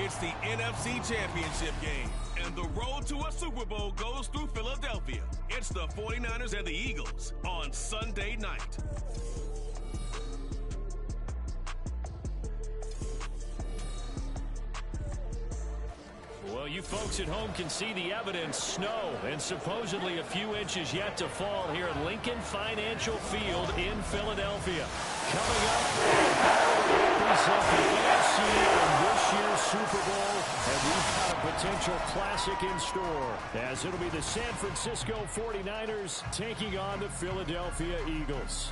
It's the NFC Championship game, and the road to a Super Bowl goes through Philadelphia. It's the 49ers and the Eagles on Sunday night. Well, you folks at home can see the evidence. Snow and supposedly a few inches yet to fall here at Lincoln Financial Field in Philadelphia. Coming up, represent the NFC in this year's Super Bowl, and we've got a potential classic in store, as it'll be the San Francisco 49ers taking on the Philadelphia Eagles.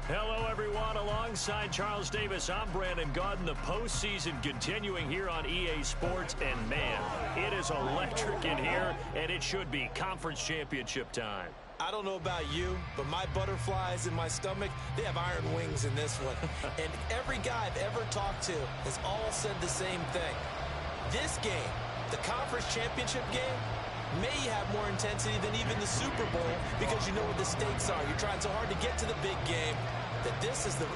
Hello, everyone. Alongside Charles Davis, I'm Brandon Gaudin. The postseason continuing here on EA Sports. And, man, it is electric in here, and it should be conference championship time. I don't know about you, but my butterflies in my stomach, they have iron wings in this one. And every guy I've ever talked to has all said the same thing. This game, the conference championship game, may have more intensity than even the Super Bowl because you know what the stakes are. You're trying so hard to get to the big game that this is the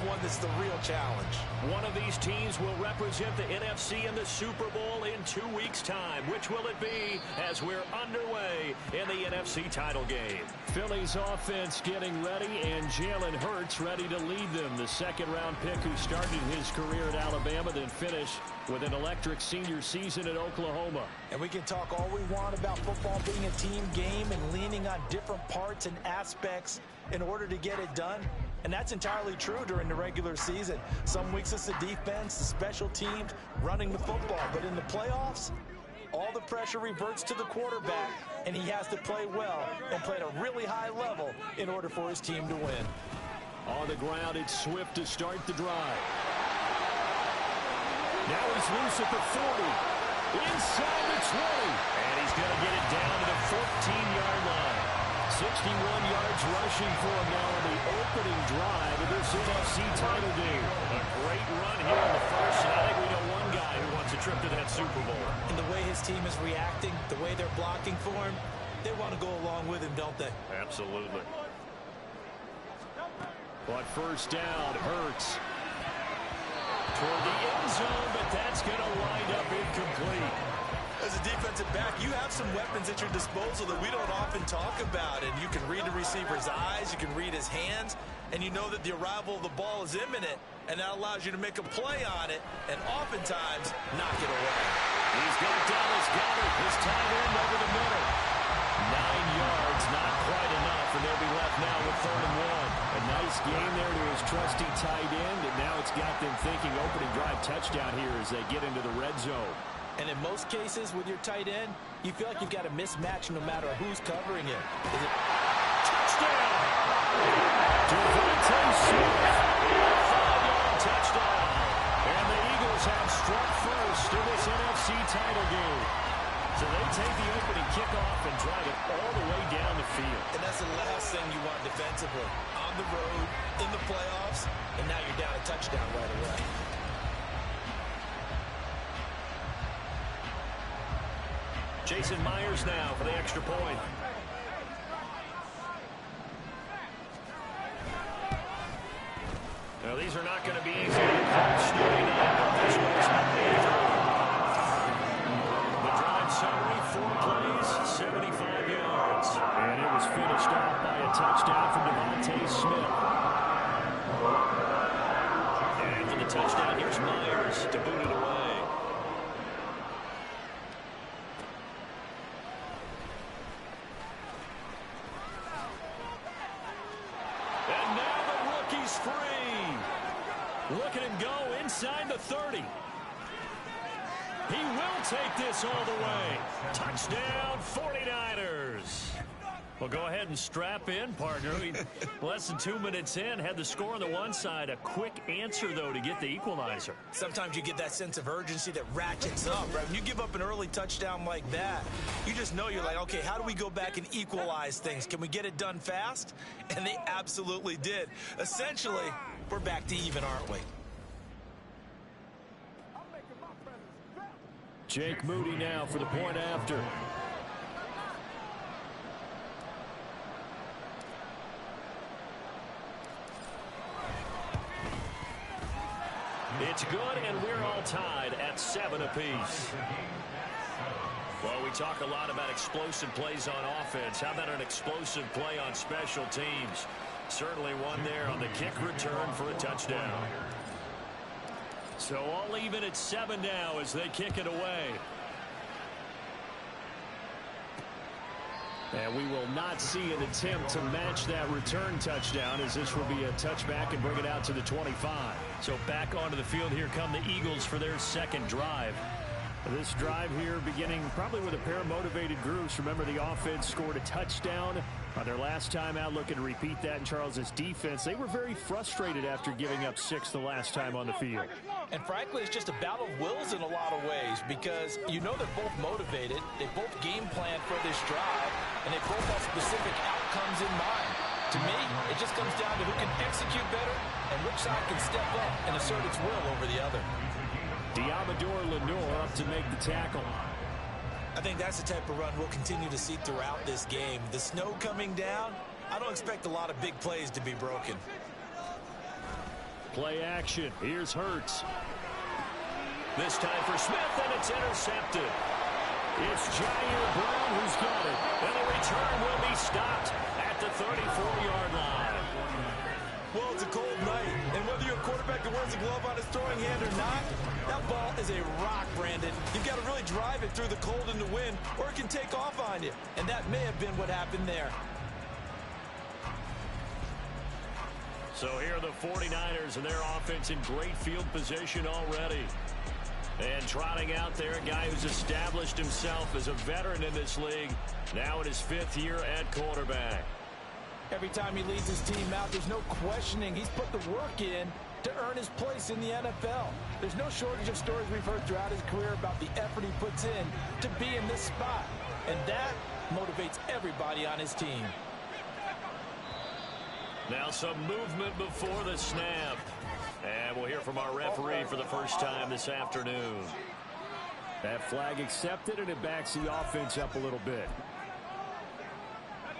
one that's the real challenge. One of these teams will represent the NFC in the Super Bowl in 2 weeks' time. Which will it be as we're underway in the NFC title game? Philly's offense getting ready, and Jalen Hurts ready to lead them. The second-round pick who started his career at Alabama, then finished with an electric senior season at Oklahoma. And we can talk all we want about football being a team game and leaning on different parts and aspects in order to get it done. And that's entirely true during the regular season. Some weeks it's the defense, the special teams, running the football. But in the playoffs, all the pressure reverts to the quarterback, and he has to play well and play at a really high level in order for his team to win. On the ground, it's Swift to start the drive. Now he's loose at the 40. Inside the 20. And he's going to get it down to the 14-yard line. 61 yards rushing for him now on the opening drive of this NFC title game. A great run here in the first, and I think we know one guy who wants a trip to that Super Bowl. And the way his team is reacting, the way they're blocking for him, they want to go along with him, don't they? Absolutely. But first down, Hurts toward the end zone, but that's going to wind up incomplete. As a defensive back, you have some weapons at your disposal that we don't often talk about. And you can read the receiver's eyes, you can read his hands, and you know that the arrival of the ball is imminent, and that allows you to make a play on it and oftentimes knock it away. He's got Dallas Goedert, his tight end over the middle. 9 yards, not quite enough, and they'll be left now with 3rd and 1. A nice game there to his trusty tight end, and now it's got them thinking opening drive touchdown here as they get into the red zone. And in most cases with your tight end, you feel like you've got a mismatch no matter who's covering it. Touchdown! Devontae Smith, 5-yard touchdown. And the Eagles have struck first in this NFC title game. So they take the opening kickoff and drive it all the way down the field. And that's the last thing you want defensively. On the road, in the playoffs, and now you're down a touchdown right away. Jason Myers now for the extra point. Now, these are not going to be easy. The drive summary, 4 plays, 75 yards. And it was finished off by a touchdown from Devontae Smith. And after the touchdown, here's Myers to boot it away. Look at him go inside the 30. He will take this all the way. Touchdown, 49ers. Well, go ahead and strap in, partner. Less than 2 minutes in, had the score on the one side. A quick answer, though, to get the equalizer. Sometimes you get that sense of urgency that ratchets up, right? When you give up an early touchdown like that, you just know you're like, okay, how do we go back and equalize things? Can we get it done fast? And they absolutely did. Essentially, we're back to even, aren't we? Jake Moody now for the point after. It's It's good, and we're all tied at 7 apiece. Well, we talk a lot about explosive plays on offense. How about an explosive play on special teams? Certainly one there on the kick return for a touchdown. So all even at 7 now as they kick it away. And we will not see an attempt to match that return touchdown, as this will be a touchback and bring it out to the 25. So back onto the field, here come the Eagles for their second drive. This drive here beginning probably with a pair of motivated groups. Remember, the offense scored a touchdown on their last time out, looking to repeat that in Charles's defense. They were very frustrated after giving up 6 the last time on the field. And frankly, it's just a battle of wills in a lot of ways, because you know they're both motivated, they both game plan for this drive, and they both have specific outcomes in mind. To me, it just comes down to who can execute better and which side can step up and assert its will over the other. Diamador Lenore up to make the tackle. I think that's the type of run we'll continue to see throughout this game. The snow coming down, I don't expect a lot of big plays to be broken. Play action. Here's Hurts. This time for Smith, and it's intercepted. It's Jair Brown who's got it. And the return will be stopped at the 34-yard line. Well, it's a cold night, and whether you're a quarterback that wears a glove on his throwing hand or not, that ball is a rock, Brandon. You've got to really drive it through the cold and the wind, or it can take off on you. And that may have been what happened there. So here are the 49ers and their offense in great field position already. And trotting out there, a guy who's established himself as a veteran in this league, now in his 5th year at quarterback. Every time he leads his team out, there's no questioning. He's put the work in to earn his place in the NFL. There's no shortage of stories we've heard throughout his career about the effort he puts in to be in this spot. And that motivates everybody on his team. Now some movement before the snap. And we'll hear from our referee for the first time this afternoon. That flag accepted, and it backs the offense up a little bit.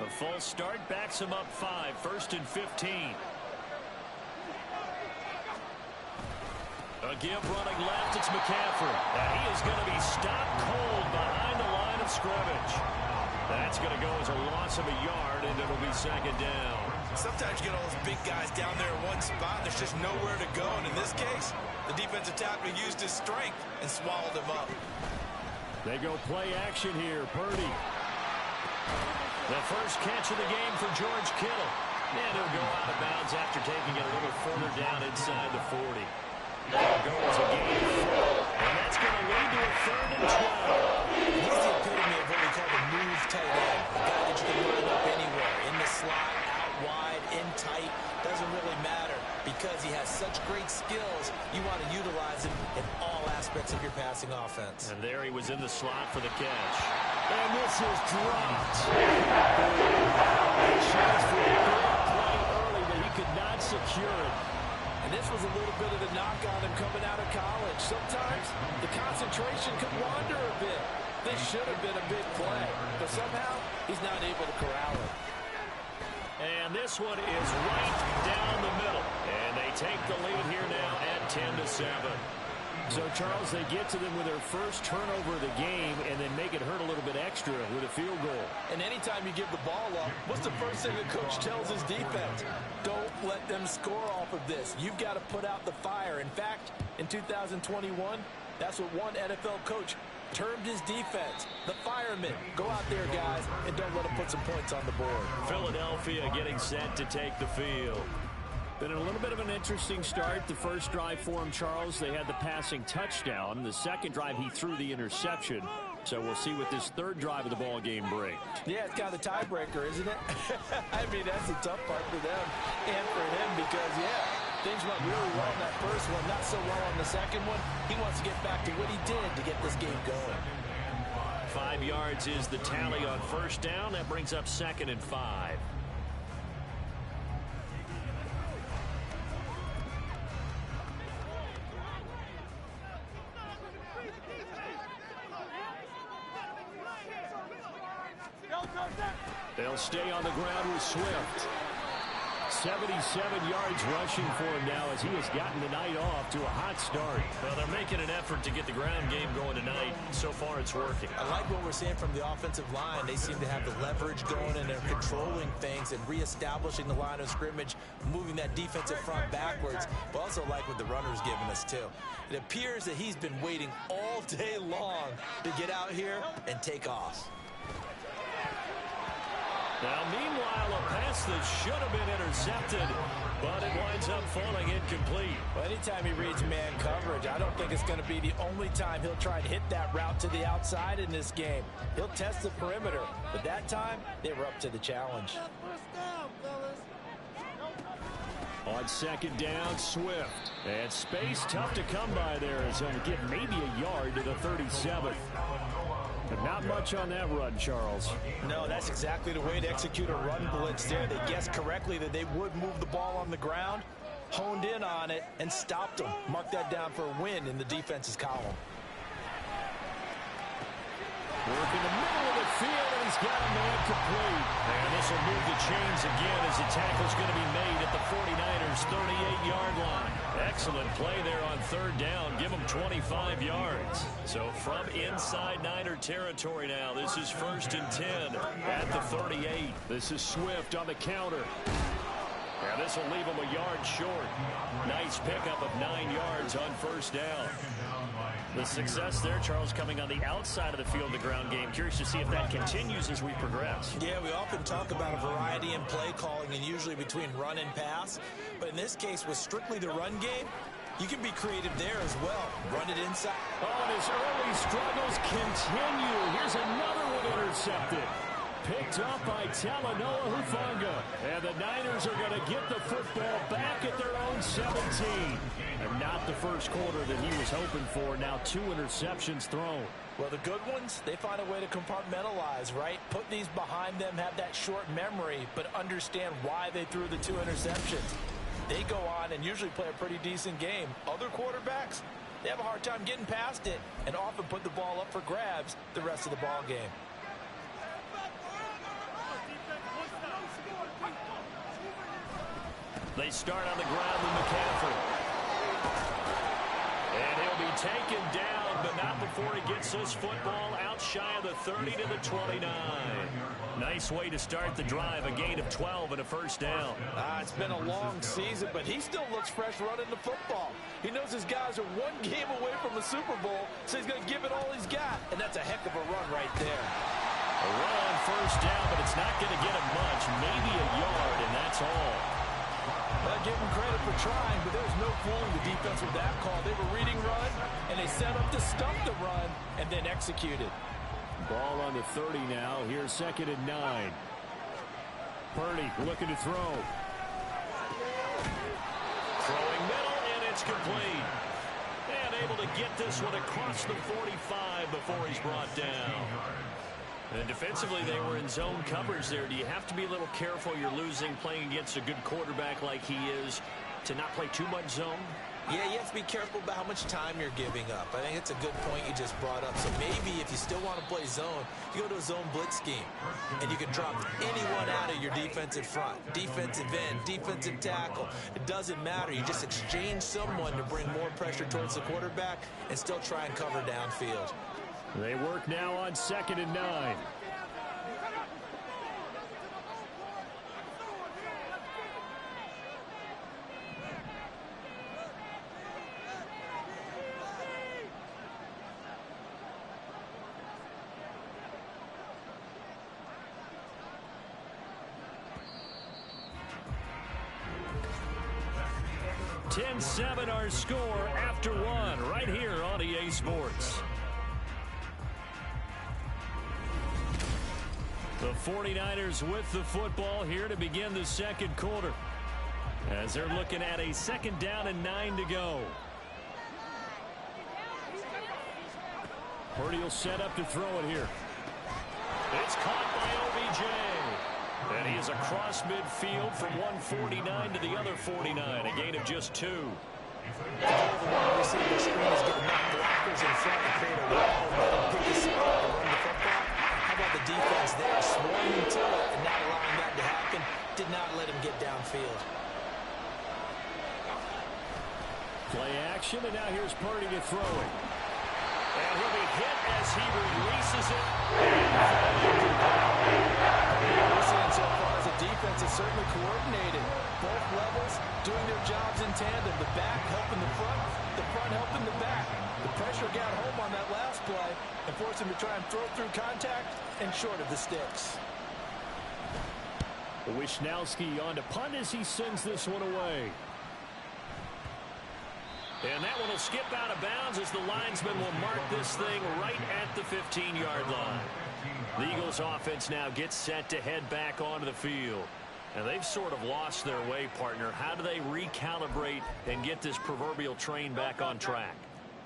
The full start backs him up 5, 1st and 15. A give running left, it's McCaffrey. And he is going to be stopped cold behind the line of scrimmage. That's going to go as a loss of a yard, and it'll be 2nd down. Sometimes you get all those big guys down there in one spot, and there's just nowhere to go. And in this case, the defensive tackle used his strength and swallowed him up. They go play action here. Purdy. The first catch of the game for George Kittle. And he'll go out of bounds after taking it a little further down inside the 40. That'll go as a gain of 4. And that's going to lead to a 3rd and 12. He's the epitome of what we call the move tight end. A guy that you can line up anywhere. In the slot, out wide, in tight. Doesn't really matter. Because he has such great skills, you want to utilize him in all aspects of your passing offense. And there he was in the slot for the catch. And this is dropped. A chance for a big play early, but he could not secure it. And this was a little bit of the knock on him coming out of college. Sometimes the concentration could wander a bit. This should have been a big play, but somehow he's not able to corral it. And this one is right down the middle. And they take the lead here now at 10-7. So, Charles, they get to them with their first turnover of the game and then make it hurt a little bit extra with a field goal. And anytime you give the ball up, what's the first thing a coach tells his defense? Don't let them score off of this. You've got to put out the fire. In fact, in 2021, that's what one NFL coach termed his defense, the firemen. Go out there, guys, and don't let them put some points on the board. Philadelphia getting set to take the field. Been a little bit of an interesting start. The first drive for him, Charles, they had the passing touchdown. The second drive, he threw the interception. So we'll see what this third drive of the ball game brings. Yeah, it's kind of a tiebreaker, isn't it? I mean, that's the tough part for them and for him because, yeah, things went really well in that first one, not so well on the second one. He wants to get back to what he did to get this game going. 5 yards is the tally on first down. That brings up 2nd and 5. They'll stay on the ground with Swift. 77 yards rushing for him now as he has gotten the night off to a hot start. Well, they're making an effort to get the ground game going tonight. So far, it's working. I like what we're seeing from the offensive line. They seem to have the leverage going, and they're controlling things and reestablishing the line of scrimmage, moving that defensive front backwards. But also like what the runner's giving us, too. It appears that he's been waiting all day long to get out here and take off. Now, meanwhile, a pass that should have been intercepted, but it winds up falling incomplete. Well, anytime he reads man coverage, I don't think it's going to be the only time he'll try to hit that route to the outside in this game. He'll test the perimeter, but that time, they were up to the challenge. On second down, Swift. And space tough to come by there as he'll get maybe a yard to the 37. But not much on that run, Charles. No, that's exactly the way to execute a run blitz there. They guessed correctly that they would move the ball on the ground, honed in on it, and stopped them. Mark that down for a win in the defense's column. Work in the middle of the field, and he's got a man complete. And this will move the chains again as the tackle's going to be made at the 49ers' 38-yard line. Excellent play there on third down. Give them 25 yards. So from inside Niner territory now, this is 1st and 10 at the 38. This is Swift on the counter. And this will leave him a yard short. Nice pickup of 9 yards on first down. The success there, Charles, coming on the outside of the field, the ground game. Curious to see if that continues as we progress. Yeah, we often talk about a variety in play calling and usually between run and pass. But in this case, with strictly the run game, you can be creative there as well. Run it inside. Oh, and his early struggles continue. Here's another one intercepted. Picked up by Talanoa Hufanga. And the Niners are going to get the football back at their own 17. And not the first quarter that he was hoping for. Now 2 interceptions thrown. Well, the good ones, they find a way to compartmentalize, right? Put these behind them, have that short memory, but understand why they threw the 2 interceptions. They go on and usually play a pretty decent game. Other quarterbacks, they have a hard time getting past it and often put the ball up for grabs the rest of the ball game. They start on the ground with McCaffrey. And he'll be taken down, but not before he gets this football out shy of the 30 to the 29. Nice way to start the drive, a gain of 12 and a first down. It's been a long season, but he still looks fresh running the football. He knows his guys are 1 game away from the Super Bowl, so he's going to give it all he's got, and that's a heck of a run right there. A run on first down, but it's not going to get him much, maybe a yard, and that's all. I'll give him credit for trying, but there's no fooling the defense with that call. They were reading run, and they set up to stop the run, and then executed. Ball on the 30 now. Here's 2nd and 9. Purdy looking to throw. Throwing middle, and it's complete. And able to get this one across the 45 before he's brought down. And defensively, they were in zone coverage there. Do you have to be a little careful? You're losing, playing against a good quarterback like he is, to not play too much zone? Yeah, you have to be careful about how much time you're giving up. I think it's a good point you just brought up. So maybe if you still want to play zone, you go to a zone blitz scheme, and you can drop anyone out of your defensive front, defensive end, defensive tackle. It doesn't matter. You just exchange someone to bring more pressure towards the quarterback and still try and cover downfield. They work now on 2nd and 9. (10-7) our score after 1 right here on EA Sports. The 49ers with the football here to begin the second quarter, as they're looking at a 2nd down and 9 to go. Purdy will set up to throw it here. It's caught by OBJ. And he is across midfield from 149 to the other 49, a gain of just 2. Obviously, the screen is getting blockers in front to create a wall and pick this up and run the football. How about the defense there, swarming to it and not allowing that to happen? did not let him get downfield. Play action, and now here's Purdy to throw it. And he'll be hit as he releases it. Listening so far as the defense is certainly coordinated. Both levels doing their jobs in tandem. The back helping the front helping the back. The pressure got home on that last play and forced him to try and throw through contact and short of the sticks. Wishnowski on to punt as he sends this one away. And that one will skip out of bounds as the linesman will mark this thing right at the 15-yard line. The Eagles offense now gets set to head back onto the field. And they've sort of lost their way, partner. How do they recalibrate and get this proverbial train back on track?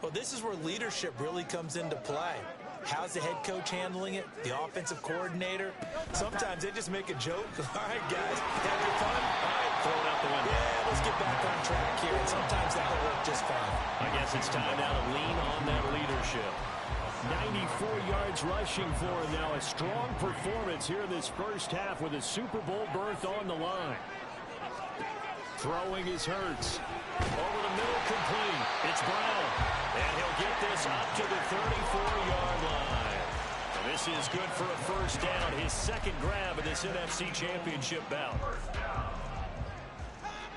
Well, this is where leadership really comes into play. How's the head coach handling it? The offensive coordinator? Sometimes they just make a joke. All right, guys, have your fun? All right, throw it out the window. Yeah, let's get back on track here. And sometimes that'll work just fine. I guess it's time now to lean on that leadership. 94 yards rushing for him now. A strong performance here in this first half with a Super Bowl berth on the line. Throwing is Hurts. Over the middle, complete. It's Brown. And he'll get this up to the 34-yard line. And this is good for a first down. His second grab of this NFC Championship bout.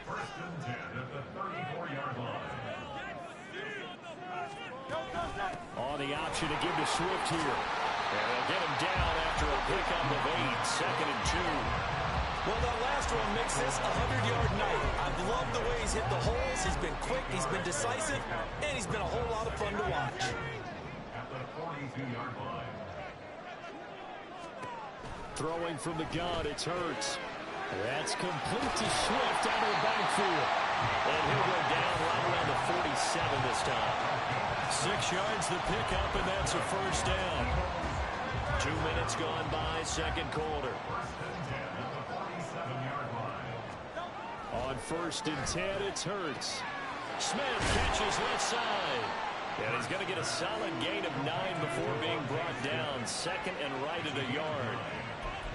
First and 10 at the 34-yard line. On the option to give to Swift here. And they'll get him down after a pickup of 8. Second and 2. Well, that last one makes this a 100-yard night. I've loved the way he's hit the holes. He's been quick, he's been decisive, and he's been a whole lot of fun to watch. At the 42-yard line. Throwing from the gun, it's Hurts. That's complete to Swift out of the backfield. And he'll go down right around the 47 this time. 6 yards the pickup, and that's a first down. 2 minutes gone by, second quarter. On first and 10, it's Hurts. Smith catches left side. And he's going to get a solid gain of 9 before being brought down. Second and right at a yard.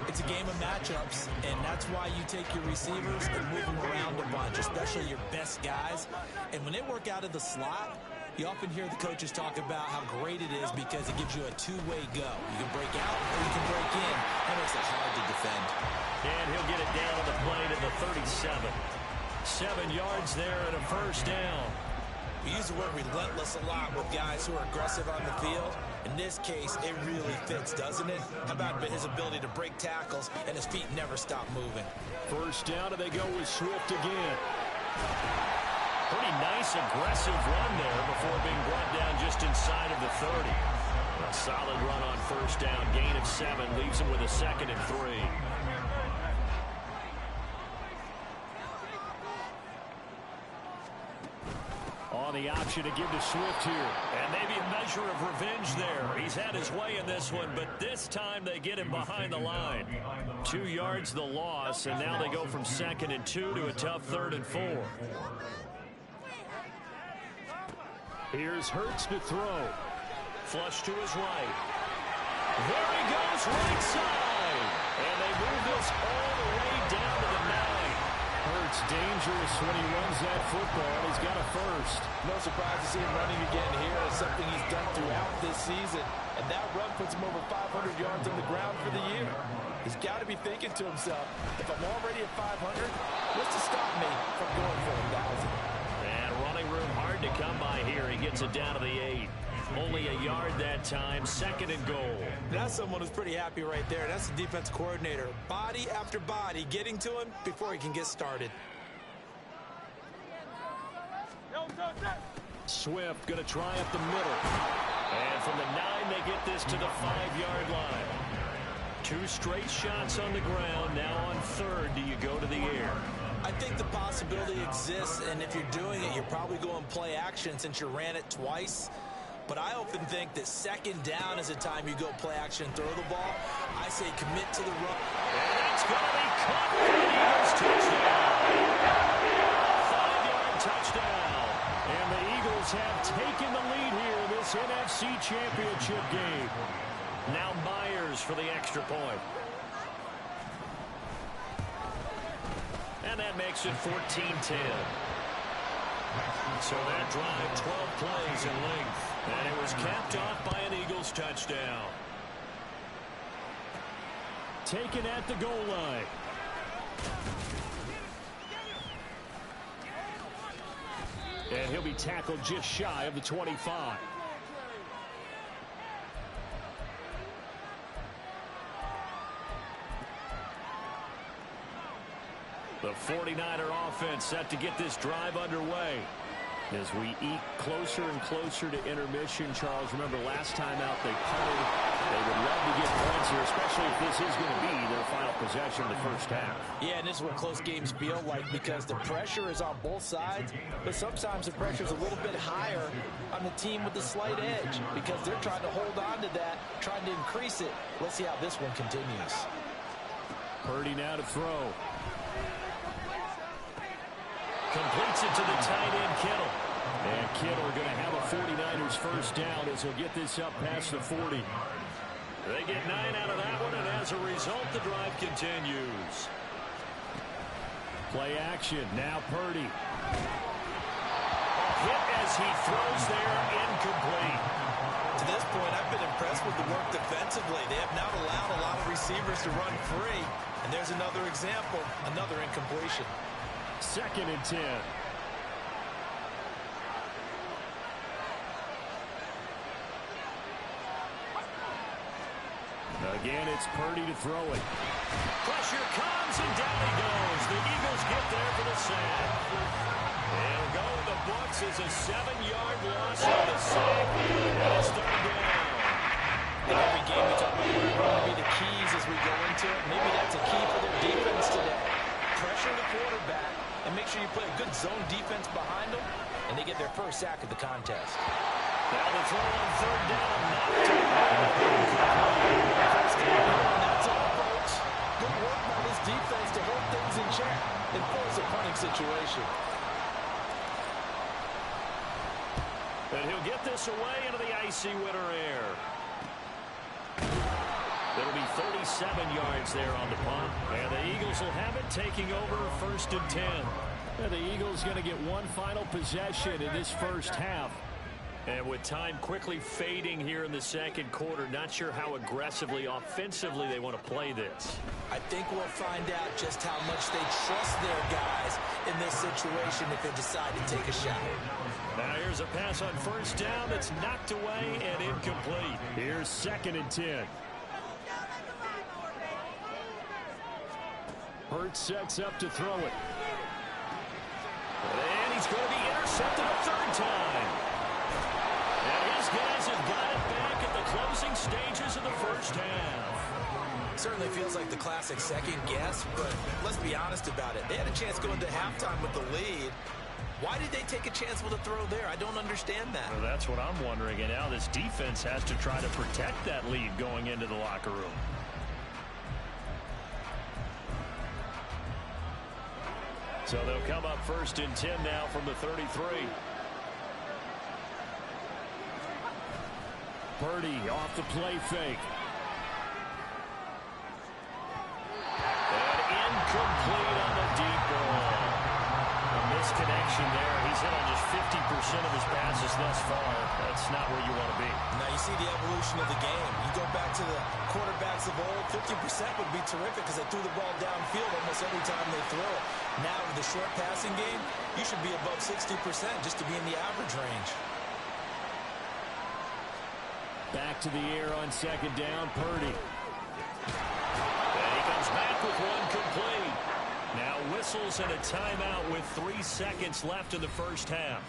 It's a game of matchups, and that's why you take your receivers and move them around a bunch, especially your best guys. And when they work out of the slot, you often hear the coaches talk about how great it is because it gives you a two-way go. You can break out or you can break in. That makes it hard to defend. And he'll get it down on the play to the 37. 7 yards there and a first down. We use the word relentless a lot with guys who are aggressive on the field. In this case, it really fits, doesn't it? How about his ability to break tackles and his feet never stop moving? First down, and they go with Swift again. Pretty nice, aggressive run there before being brought down just inside of the 30. A solid run on first down. Gain of 7 leaves him with a second and 3. On the option to give to Swift here. And maybe a measure of revenge there. He's had his way in this one, but this time they get him behind the line. 2 yards the loss, and now they go from second and 2 to a tough third and 4. Here's Hurts to throw. Flush to his right. There he goes, right side. And they move this all the way down to the 9. Hurts dangerous when he runs that football. He's got a first. No surprise to see him running again here. It's something he's done throughout this season. And that run puts him over 500 yards on the ground for the year. He's got to be thinking to himself, if I'm already at 500, what's to stop me from going for 1,000? And running room hard to come by here. He gets it down to the 8. Only a yard that time, second and goal. That's someone who's pretty happy right there. That's the defense coordinator. Body after body getting to him before he can get started. Swift going to try up the middle. And from the 9, they get this to the 5-yard line. 2 straight shots on the ground. Now on third, do you go to the air? I think the possibility exists, and if you're doing it, you're probably going play action since you ran it twice. But I often think that second down is a time you go play action and throw the ball. I say commit to the run. And it's going to be caught for the Eagles touchdown. 5-yard touchdown. And the Eagles have taken the lead here in this NFC Championship game. Now Myers for the extra point. And that makes it 14-10. So that drive, 12 plays in length. And it was capped off by an Eagles touchdown. Taken at the goal line. And he'll be tackled just shy of the 25. The 49er offense set to get this drive underway. As we eat closer and closer to intermission, Charles, remember last time out they punted. They would love to get points here, especially if this is going to be their final possession of the first half. Yeah, and this is what close games feel like because the pressure is on both sides, but sometimes the pressure is a little bit higher on the team with the slight edge because they're trying to hold on to that, trying to increase it. Let's see how this one continues. Purdy now to throw. Completes it to the tight end, Kittle. And Kittle going to have a 49ers first down as he'll get this up past the 40. They get 9 out of that one, and as a result, the drive continues. Play action. Now Purdy. Hit as he throws there, incomplete. To this point, I've been impressed with the work defensively. They have not allowed a lot of receivers to run free. And there's another example, another incompletion. 2nd and 10. Again, it's Purdy to throw it. Pressure comes, and down he goes. The Eagles get there for the sack. It'll go in the books as a 7-yard loss on the sack. And it's 3rd down. In every game, we talk about what are going to be the keys as we go into it. Maybe that's a key for their defense today. Pressure the quarterback and make sure you play a good zone defense behind them, and they get their first sack of the contest. Now the throw on 3rd down. First down, and that's all, folks. Good work by this defense to hold things in check and force a punting situation. And he'll get this away into the icy winter air. It'll be 37 yards there on the punt. And the Eagles will have it, taking over 1st and 10. And the Eagles going to get one final possession in this first half. And with time quickly fading here in the 2nd quarter, not sure how aggressively, offensively they want to play this. I think we'll find out just how much they trust their guys in this situation if they decide to take a shot. Now here's a pass on 1st down that's knocked away and incomplete. Here's 2nd and 10. Hurts sets up to throw it. And he's going to be intercepted a 3rd time. And his guys have got it back at the closing stages of the first half. Certainly feels like the classic second guess, but let's be honest about it. They had a chance going into halftime with the lead. Why did they take a chance with a throw there? I don't understand that. Well, that's what I'm wondering. And now this defense has to try to protect that lead going into the locker room. So they'll come up 1st and 10 now from the 33. Purdy off the play fake. And incomplete on the deep ball. A misconnection there. He's hit on just 50% of his passes thus far. That's not where you want to be. Now you see the evolution of the game. You go back to the quarterbacks of old, 50% would be terrific because they threw the ball downfield almost every time they throw it. Now with the short passing game, you should be above 60% just to be in the average range. Back to the air on 2nd down, Purdy. And he comes back with one complete. Now whistles and a timeout with 3 seconds left in the first half.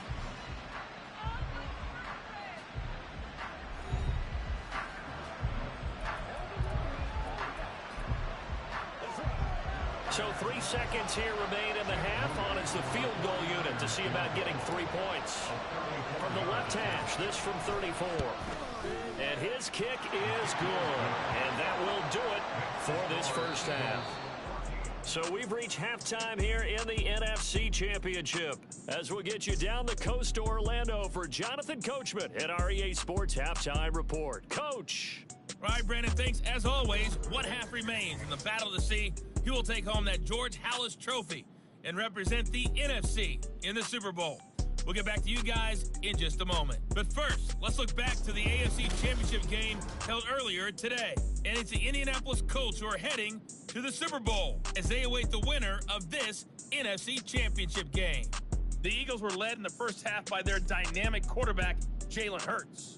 So 3 seconds here remain in the half. On is the field goal unit to see about getting 3 points. From the left hash, this from 34. And his kick is good. And that will do it for this first half. So we've reached halftime here in the NFC Championship. As we'll get you down the coast to Orlando for Jonathan Coachman at our EA Sports Halftime Report. Coach. All right, Brandon, thanks. As always, one half remains. In the Battle of the Sea, he will take home that George Halas Trophy. and represent the NFC in the Super Bowl. We'll get back to you guys in just a moment. But first, let's look back to the AFC Championship game held earlier today. And it's the Indianapolis Colts who are heading to the Super Bowl as they await the winner of this NFC Championship game. The Eagles were led in the first half by their dynamic quarterback, Jalen Hurts.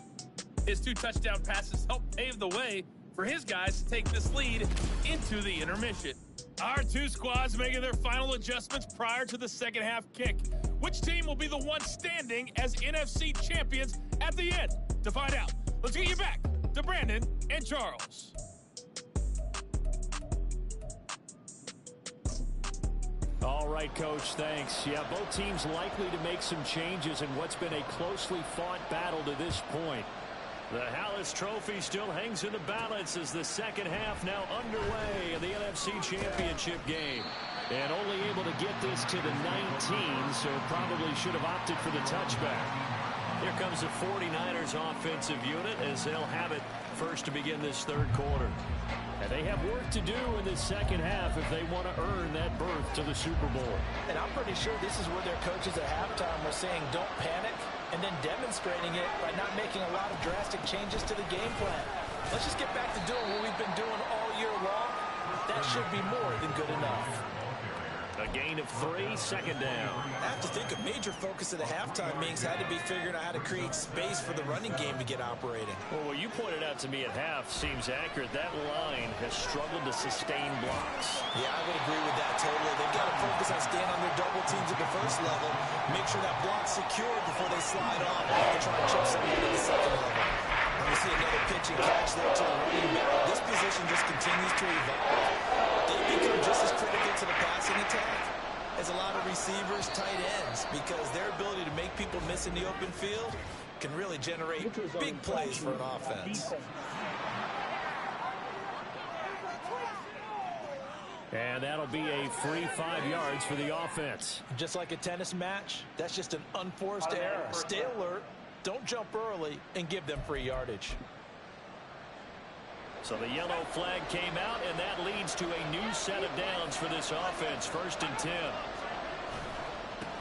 His 2 touchdown passes helped pave the way for his guys to take this lead into the intermission. Our 2 squads making their final adjustments prior to the second half kick. Which team will be the one standing as NFC champions at the end? To find out, let's get you back to Brandon and Charles. All right, Coach, thanks. Yeah, both teams likely to make some changes in what's been a closely fought battle to this point. The Hallis Trophy still hangs in the balance as the second half now underway in the NFC Championship game. And only able to get this to the 19, so probably should have opted for the touchback. Here comes the 49ers offensive unit as they'll have it first to begin this third quarter. And they have work to do in the second half if they want to earn that berth to the Super Bowl. And I'm pretty sure this is where their coaches at halftime were saying don't panic, and then demonstrating it by not making a lot of drastic changes to the game plan. Let's just get back to doing what we've been doing all year long. That should be more than good enough. A gain of 3, second down. I have to think a major focus at the halftime meetings had to be figuring out how to create space for the running game to get operating. Well, what you pointed out to me at half seems accurate. That line has struggled to sustain blocks. Yeah, I would agree with that totally. They've got to focus on staying on their double teams at the first level, make sure that block's secured before they slide off and try and chip something to the second level. And we see another pitch and catch there to the running back. This position just continues to evolve. They become just as critical to the passing attack as a lot of receivers, tight ends, because their ability to make people miss in the open field can really generate big plays for an offense. And that'll be a free 5 yards for the offense. Just like a tennis match, that's just an unforced error. Stay alert, don't jump early, and give them free yardage. So the yellow flag came out, and that leads to a new set of downs for this offense. 1st and 10.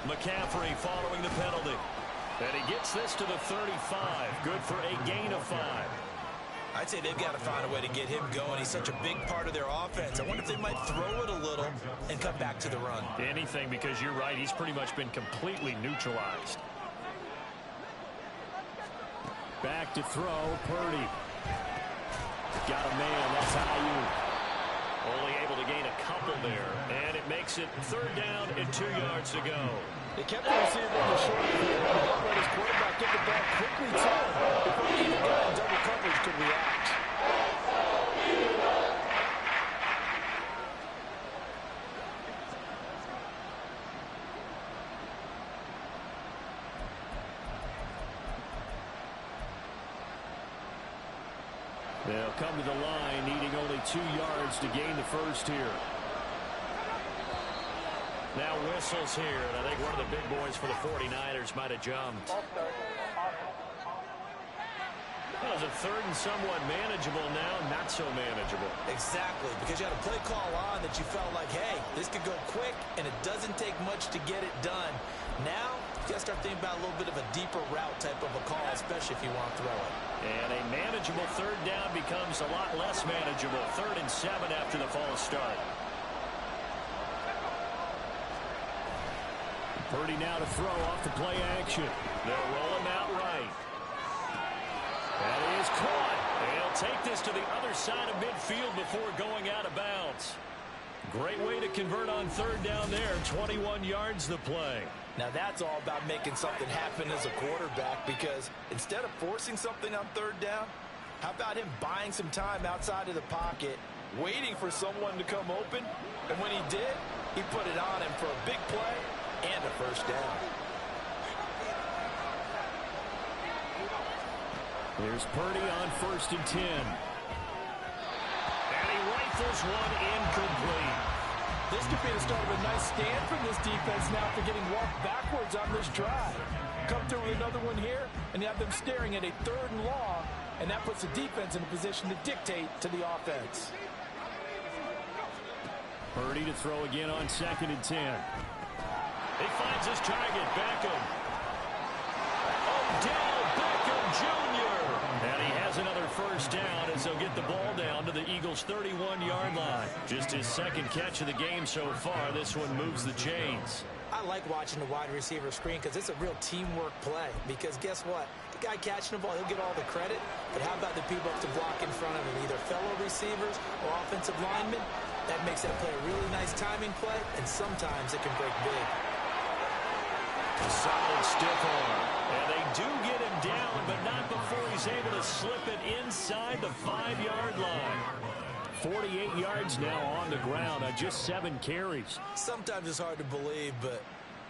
McCaffrey following the penalty. And he gets this to the 35. Good for a gain of 5. I'd say they've got to find a way to get him going. He's such a big part of their offense. I wonder if they might throw it a little and come back to the run. Anything, because you're right. He's pretty much been completely neutralized. Back to throw, Purdy. Got a man, that's Ayuk. Only able to gain a couple there, and it makes it 3rd down and 2 yards to go. They kept the receiver in the short field. Don't let his quarterback get the ball quickly to him before either guy in double coverage could react. They'll come to the line, needing only 2 yards to gain the first here. Now whistles here, and I think one of the big boys for the 49ers might have jumped. That was a 3rd and somewhat manageable, now not so manageable. Exactly, because you had a play call on that you felt like, hey, this could go quick, and it doesn't take much to get it done. Now, you got to start thinking about a little bit of a deeper route type of a call, especially if you want to throw it. And a manageable 3rd down becomes a lot less manageable. 3rd and 7 after the false start. Purdy now to throw off the play action. They'll roll him out right. That is caught. They'll take this to the other side of midfield before going out of bounds. Great way to convert on 3rd down there. 21 yards the play. Now that's all about making something happen as a quarterback, because instead of forcing something on 3rd down, how about him buying some time outside of the pocket, waiting for someone to come open, and when he did, he put it on him for a big play and a 1st down. Here's Purdy on 1st and 10. And he rifles one incomplete. This could be the start of a nice stand from this defense now for getting walked backwards on this drive. Come through with another one here, and you have them staring at a 3rd and long, and that puts the defense in a position to dictate to the offense. Purdy to throw again on 2nd and 10. He finds his target, Beckham. Odell Beckham Jr. And he has another first down as they'll get the ball down to the Eagles' 31-yard line. Just his 2nd catch of the game so far. This one moves the chains. I like watching the wide receiver screen because it's a real teamwork play. Because guess what? The guy catching the ball, he'll get all the credit. But how about the people up to block in front of him, either fellow receivers or offensive linemen? That makes that play a really nice timing play, and sometimes it can break big. A solid stiff arm. And they do get him down, but not before he's able to slip it inside the 5-yard line. 48 yards now on the ground on just 7 carries. Sometimes it's hard to believe, but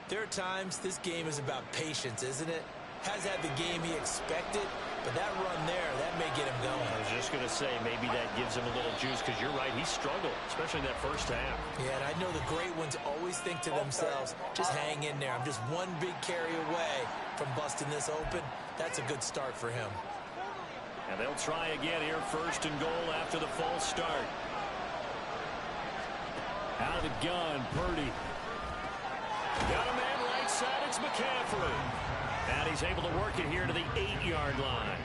there are times this game is about patience, isn't it? Has had the game he expected, but that run there, that may get him going. I was just going to say, maybe that gives him a little juice, because you're right, he struggled, especially in that first half. Yeah, and I know the great ones always think to themselves, just hang in there. I'm just one big carry away from busting this open. That's a good start for him. And they'll try again here, 1st and goal after the false start. Out of the gun, Purdy. Got a man right side, it's McCaffrey. And he's able to work it here to the 8-yard line.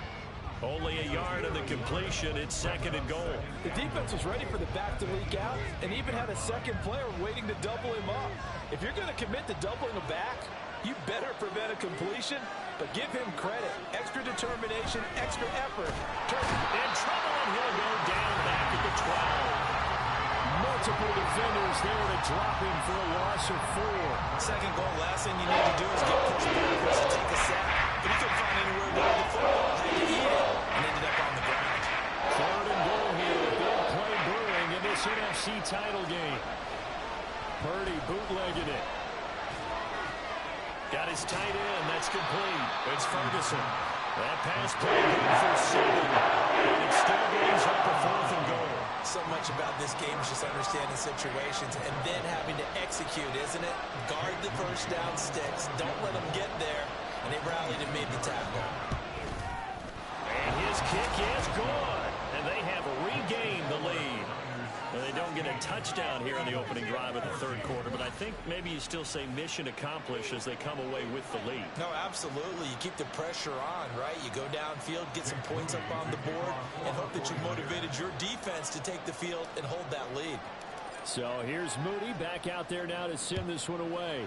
Only a yard of the completion. It's 2nd and goal. The defense was ready for the back to leak out and even had a second player waiting to double him up. If you're going to commit to doubling a back, you better prevent a completion, but give him credit. Extra determination, extra effort. In trouble, and he'll go down back at the 12. Multiple defenders there to drop him for a loss of 4. Second goal, last thing you need to do is get pushed backwards to take a sack. But he couldn't find anywhere to go with the football. Had to eat it and ended up on the ground. 3rd and goal here. Big play brewing in this NFC title game. Purdy bootlegging it. Got his tight end. That's complete. It's Ferguson. That pass play good for 7. And it still goes up a 4th and goal. So much about this game is just understanding situations and then having to execute, isn't it? Guard the first down sticks. Don't let them get there. And they rallied and made the tackle. And his kick is good. And they have regained the lead. Well, they don't get a touchdown here in the opening drive of the 3rd quarter, but I think maybe you still say mission accomplished as they come away with the lead. No, absolutely. You keep the pressure on, right? You go downfield, get some points up on the board, and hope that you motivated your defense to take the field and hold that lead. So here's Moody back out there now to send this one away.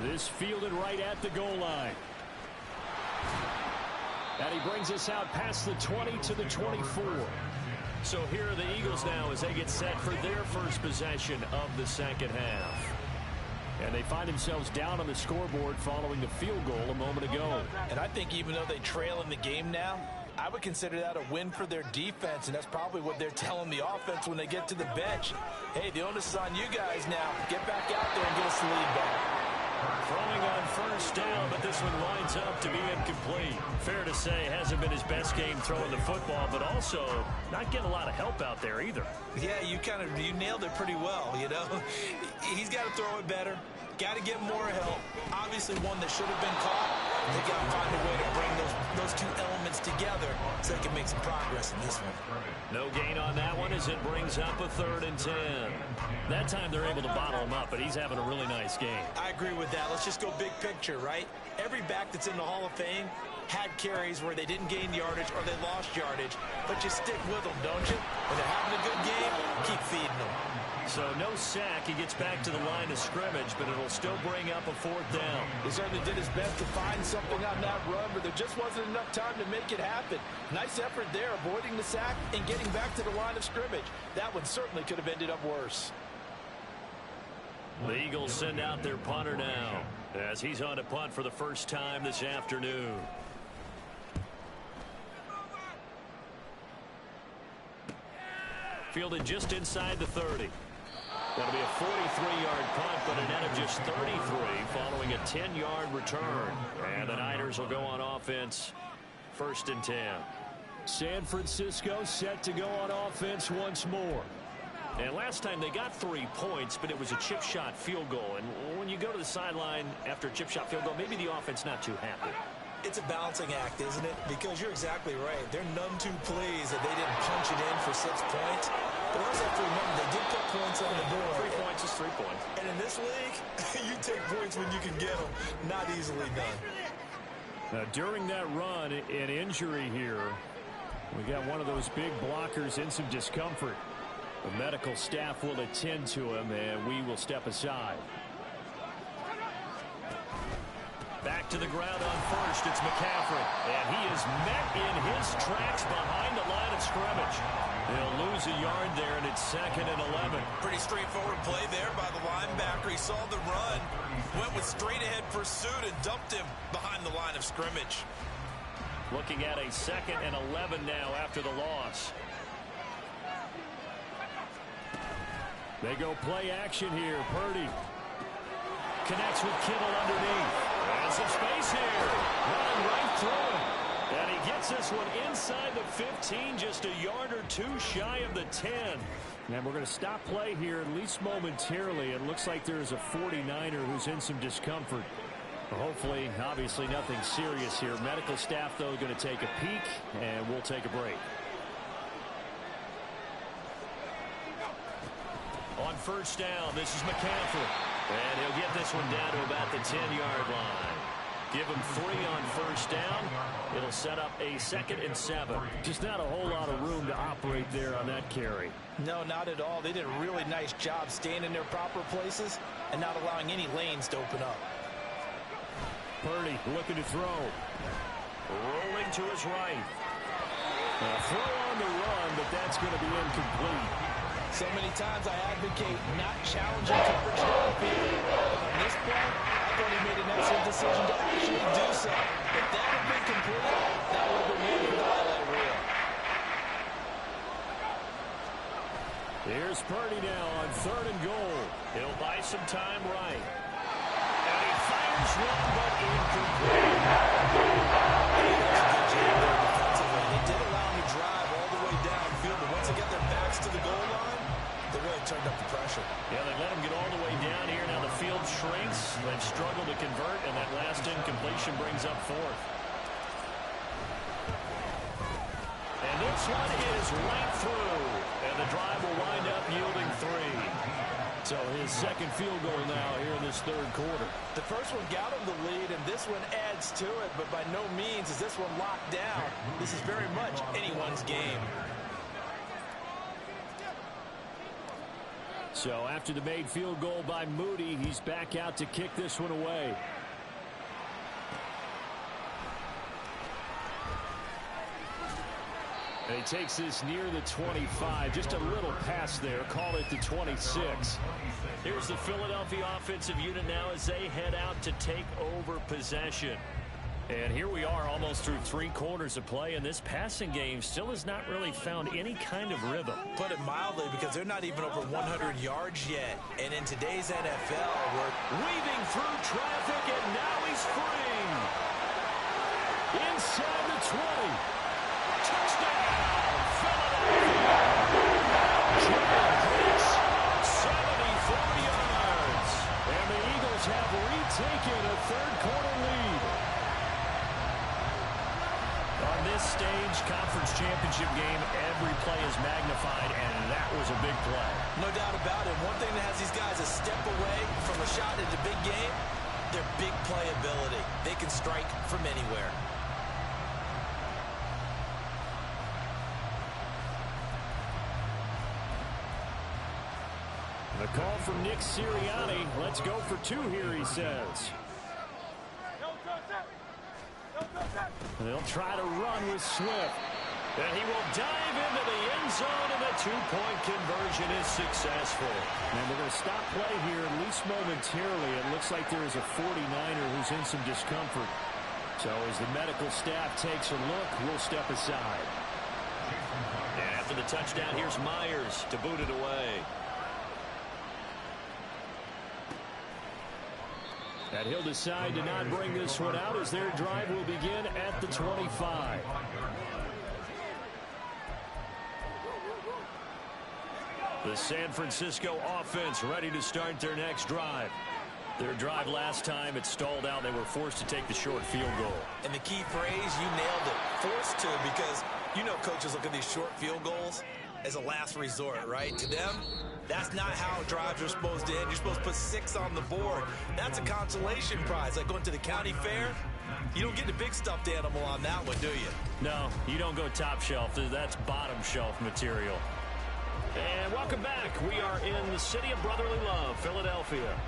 This fielded right at the goal line. And he brings us out past the 20 to the 24. So here are the Eagles now as they get set for their first possession of the 2nd half. And they find themselves down on the scoreboard following the field goal a moment ago. And I think even though they trail in the game now, I would consider that a win for their defense, and that's probably what they're telling the offense when they get to the bench. Hey, the onus is on you guys now. Get back out there and get us the lead back. Throwing on first down, but this one lines up to be incomplete. Fair to say, hasn't been his best game throwing the football, but also not getting a lot of help out there either. Yeah, you nailed it pretty well, you know. He's got to throw it better. Got to get more help. Obviously one that should have been caught. They got to find a way to bring those two elements together so they can make some progress in this one. No gain on that one as it brings up a 3rd and 10. That time they're able to bottle him up, but he's having a really nice game. I agree with that. Let's just go big picture, right? Every back that's in the Hall of Fame had carries where they didn't gain yardage or they lost yardage, but you stick with them, don't you? When they're having a good game, keep feeding them. So no sack. He gets back to the line of scrimmage, but it'll still bring up a 4th down. He certainly did his best to find something on that run, but there just wasn't enough time to make it happen. Nice effort there, avoiding the sack and getting back to the line of scrimmage. That one certainly could have ended up worse. The Eagles send out their punter now as he's on to punt for the first time this afternoon. Fielded just inside the 30. That'll be a 43-yard punt, but a net of just 33 following a 10-yard return. And the Niners will go on offense, 1st and 10. San Francisco set to go on offense once more. And last time they got 3 points, but it was a chip shot field goal. And when you go to the sideline after a chip shot field goal, maybe the offense not too happy. It's a balancing act, isn't it? Because you're exactly right. They're none too pleased that they didn't punch it in for 6 points. But we also have to remember they did put points on the board. 3 points is 3 points. And in this league, you take points when you can get them. Not easily done. Now, during that run, an injury here. We got one of those big blockers in some discomfort. The medical staff will attend to him, and we will step aside. Back to the ground on first. It's McCaffrey. And he is met in his tracks behind the line of scrimmage. They'll lose a yard there, and it's 2nd and 11. Pretty straightforward play there by the linebacker. He saw the run, went with straight-ahead pursuit, and dumped him behind the line of scrimmage. Looking at a 2nd and 11 now after the loss. They go play action here. Purdy connects with Kittle underneath. There's some space here. Running right through him. And he gets this one inside the 15, just a yard or 2 shy of the 10. And we're going to stop play here, at least momentarily. It looks like there's a 49er who's in some discomfort. Hopefully, obviously, nothing serious here. Medical staff, though, going to take a peek, and we'll take a break. On first down, this is McCaffrey. And he'll get this one down to about the 10-yard line. Give him 3 on first down. It'll set up a 2nd and 7. Just not a whole lot of room to operate there on that carry. No, not at all. They did a really nice job staying in their proper places and not allowing any lanes to open up. Purdy looking to throw. Rolling to his right. A throw on the run, but that's going to be incomplete. So many times I advocate not challenging coverage downfield. On this play, I thought he made an excellent decision to actually do so. If that had been complete, that would have been one for the highlight reel. Here's Purdy now on 3rd and goal. He'll buy some time right. And he fires one, but incomplete. They did allow him to drive all the way downfield, but once they get their backs to the goal line, they really turned up the pressure. Yeah, they let him get all the way down here. Now the field shrinks. They've struggled to convert, and that last incompletion brings up 4th. And this one is right through. And the drive will wind up yielding 3. So his 2nd field goal now here in this 3rd quarter. The first one got him the lead, and this one adds to it, but by no means is this one locked down. This is very much anyone's game. So after the made field goal by Moody, he's back out to kick this one away. And he takes this near the 25. Just a little pass there. Call it the 26. Here's the Philadelphia offensive unit now as they head out to take over possession. And here we are almost through 3 quarters of play, and this passing game still has not really found any kind of rhythm. Put it mildly, because they're not even over 100 yards yet. And in today's NFL, we're weaving through traffic, and now he's free. Inside the 20. Touchdown, Philadelphia. 74 yards. And the Eagles have retaken a 3rd quarter lead. On this stage, conference championship game, every play is magnified, and that was a big play. no doubt about it. One thing that has these guys a step away from a shot at the big game, their big playability. They can strike from anywhere. The call from Nick Sirianni. Let's go for 2 here, he says. They'll try to run with Swift. And he will dive into the end zone, and the 2-point conversion is successful. And we're going to stop play here, at least momentarily. It looks like there is a 49er who's in some discomfort. So as the medical staff takes a look, we'll step aside. And after the touchdown, here's Myers to boot it away. And he'll decide to not bring this one out as their drive will begin at the 25. The San Francisco offense ready to start their next drive. Their drive last time, it stalled out. They were forced to take the short field goal. And the key phrase, you nailed it, forced to, because you know coaches look at these short field goals as a last resort, right? To them, that's not how drives are supposed to end. You're supposed to put 6 on the board. That's a consolation prize, like going to the county fair. You don't get the big stuffed animal on that one, do you? No, you don't go top shelf. That's bottom shelf material. And welcome back. We are in the city of brotherly love, Philadelphia.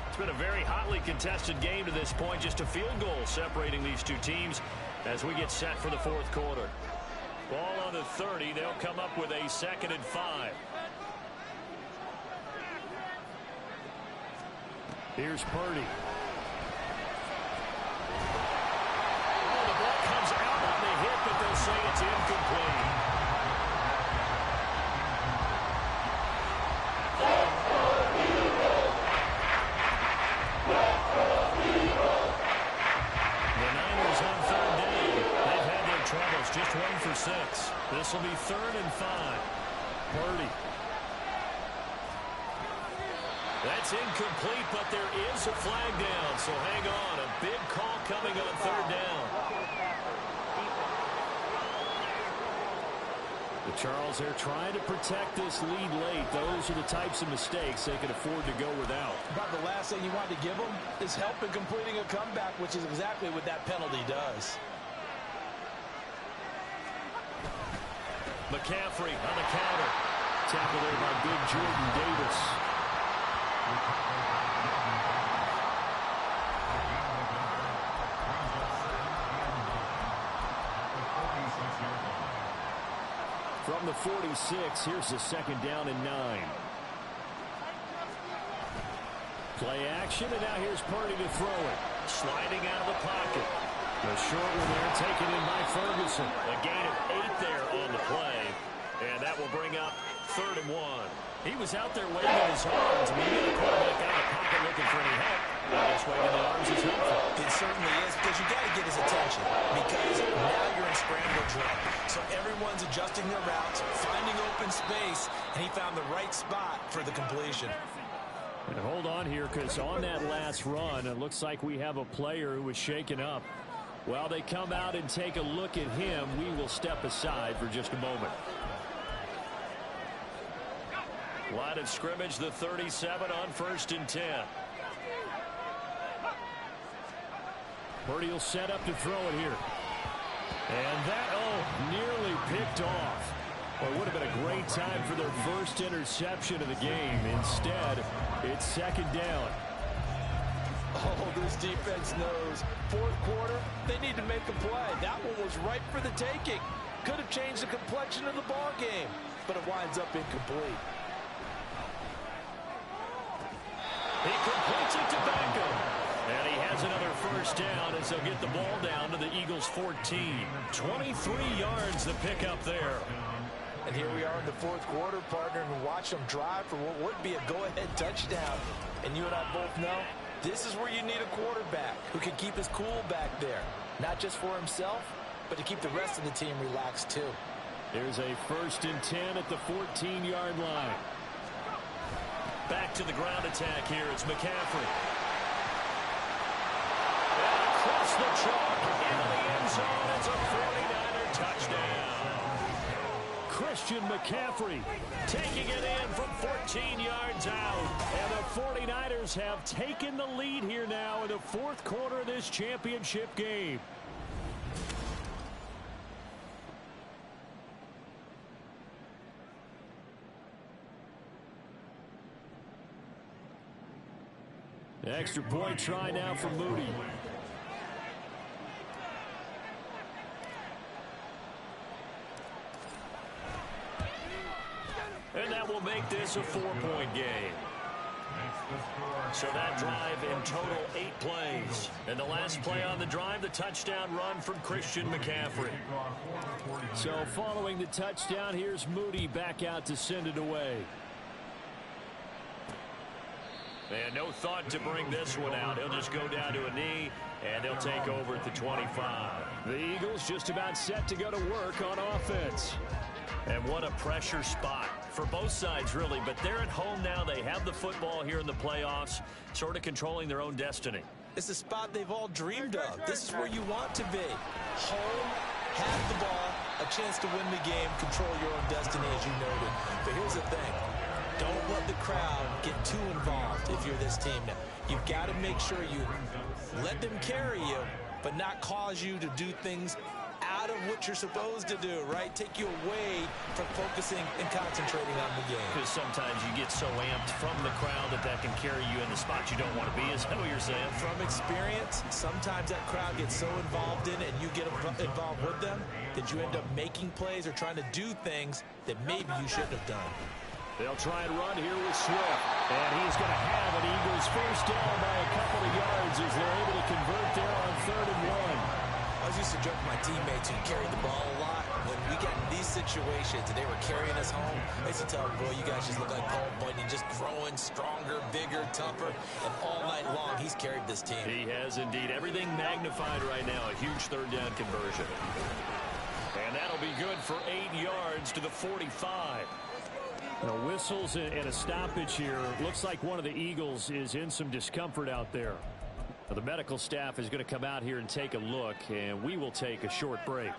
It's been a very hotly contested game to this point. Just a field goal separating these two teams as we get set for the fourth quarter. Ball on the 30. They'll come up with a 2nd and 5. Here's Purdy. Oh, the ball comes out on the hit, but they'll say it's incomplete. Just 1 for 6. This will be 3rd and 5. Purdy. That's incomplete, but there is a flag down, so hang on. A big call coming on 3rd down. The Charles, they're trying to protect this lead late. Those are the types of mistakes they can afford to go without. About the last thing you want to give them is help in completing a comeback, which is exactly what that penalty does. McCaffrey on the counter. Tackled there by big Jordan Davis. From the 46, here's the 2nd down and 9. Play action, and now here's Purdy to throw it. Sliding out of the pocket. The short one there taken in by Ferguson. A gain of 8 there on the play. And that will bring up 3rd and 1. He was out there waving his arms. I mean, you get a quarterback out of the pocket looking for any help. I guess waving the arms is helpful. It certainly is, because you got to get his attention, because now you're in scramble drill. So everyone's adjusting their routes, finding open space, and he found the right spot for the completion. And hold on here, because on that last run, it looks like we have a player who was shaken up. While they come out and take a look at him, we will step aside for just a moment. Line of scrimmage, the 37 on 1st and 10. Purdy will set up to throw it here. And that, nearly picked off. Well, it would have been a great time for their first interception of the game. Instead, it's 2nd down. Oh, this defense knows. Fourth quarter, they need to make a play. That one was ripe for the taking. Could have changed the complexion of the ball game, but it winds up incomplete. He completes it to Beckham. And he has another 1st down as they'll get the ball down to the Eagles' 14. 23 yards to pick up there. And here we are in the fourth quarter, partner, and watch them drive for what would be a go-ahead touchdown. And you and I both know this is where you need a quarterback who can keep his cool back there. Not just for himself, but to keep the rest of the team relaxed too. There's a 1st and 10 at the 14-yard line. Back to the ground attack here. It's McCaffrey. And across the chalk into the end zone. It's a 49er touchdown. Christian McCaffrey taking it in from 14 yards out. And the 49ers have taken the lead here now in the fourth quarter of this championship game. Extra point try now for Moody. And that will make this a 4-point game. So that drive in total 8 plays. And the last play on the drive, the touchdown run from Christian McCaffrey. So following the touchdown, here's Moody back out to send it away. And no thought to bring this one out. He'll just go down to a knee, and they'll take over at the 25. The Eagles just about set to go to work on offense. And what a pressure spot For both sides, really, but they're at home now. They have the football here in the playoffs, sort of controlling their own destiny. It's the spot they've all dreamed of. This is where you want to be. Home, have the ball, a chance to win the game, control your own destiny, as you noted. But here's the thing. Don't let the crowd get too involved if you're this team now. You've got to make sure you let them carry you, but not cause you to do things out of what you're supposed to do, right? Take you away from focusing and concentrating on the game. Because sometimes you get so amped from the crowd that can carry you in the spot you don't want to be. Is that what you're saying? From experience, sometimes that crowd gets so involved in it and you get involved with them that you end up making plays or trying to do things that maybe you shouldn't have done. They'll try and run here with Swift. And he's going to have an Eagles first down by a couple of yards as they're able to convert there on 3rd and 1. I was used to joke with my teammates who carried the ball a lot. When we got in these situations and they were carrying us home, I used to tell them, boy, you guys just look like Paul Bunyan, just growing stronger, bigger, tougher. And all night long, he's carried this team. He has indeed. Everything magnified right now. A huge 3rd down conversion. And that'll be good for 8 yards to the 45. Now, whistles and a stoppage here. Looks like one of the Eagles is in some discomfort out there. Now, the medical staff is going to come out here and take a look, and we will take a short break.